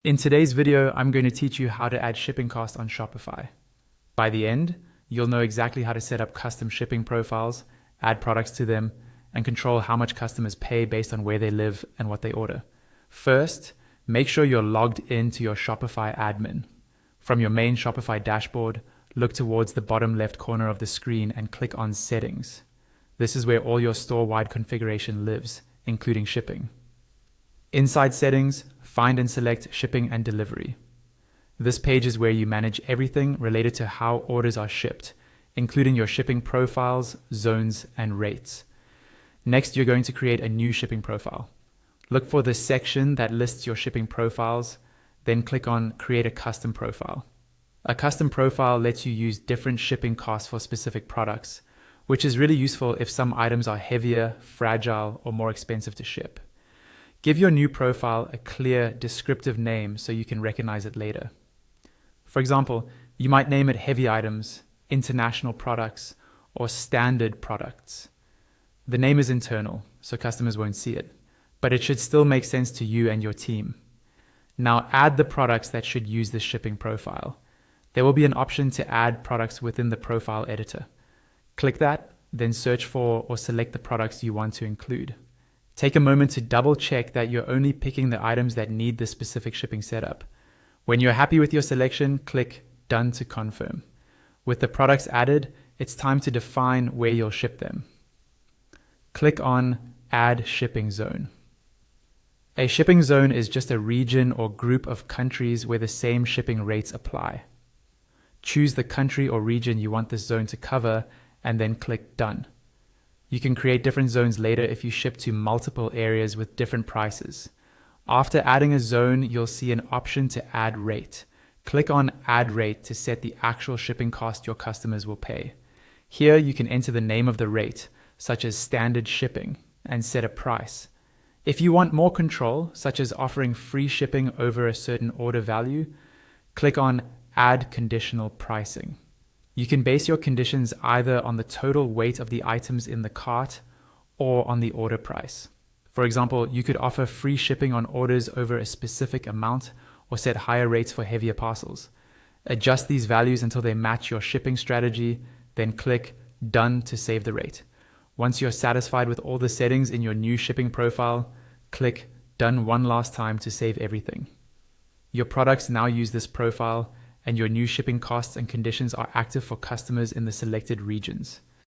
In today's video, I'm going to teach you how to add shipping costs on Shopify. By the end, you'll know exactly how to set up custom shipping profiles, add products to them, and control how much customers pay based on where they live and what they order. First, make sure you're logged into your Shopify admin. From your main Shopify dashboard, look towards the bottom left corner of the screen and click on Settings. This is where all your store-wide configuration lives, including shipping. Inside Settings, find and select Shipping and Delivery. This page is where you manage everything related to how orders are shipped, including your shipping profiles, zones, and rates. Next, you're going to create a new shipping profile. Look for the section that lists your shipping profiles, then click on Create a Custom Profile. A custom profile lets you use different shipping costs for specific products, which is really useful if some items are heavier, fragile, or more expensive to ship. Give your new profile a clear, descriptive name so you can recognize it later. For example, you might name it Heavy Items, International Products, or Standard Products. The name is internal, so customers won't see it, but it should still make sense to you and your team. Now add the products that should use this shipping profile. There will be an option to add products within the profile editor. Click that, then search for or select the products you want to include. Take a moment to double check that you're only picking the items that need the specific shipping setup. When you're happy with your selection, click Done to confirm. With the products added, it's time to define where you'll ship them. Click on Add Shipping Zone. A shipping zone is just a region or group of countries where the same shipping rates apply. Choose the country or region you want this zone to cover and then click Done. You can create different zones later if you ship to multiple areas with different prices. After adding a zone, you'll see an option to add rate. Click on Add Rate to set the actual shipping cost your customers will pay. Here you can enter the name of the rate, such as standard shipping, and set a price. If you want more control, such as offering free shipping over a certain order value, click on Add Conditional Pricing. You can base your conditions either on the total weight of the items in the cart or on the order price. For example, you could offer free shipping on orders over a specific amount or set higher rates for heavier parcels. Adjust these values until they match your shipping strategy, then click Done to save the rate. Once you're satisfied with all the settings in your new shipping profile, click Done one last time to save everything. Your products now use this profile, and your new shipping costs and conditions are active for customers in the selected regions.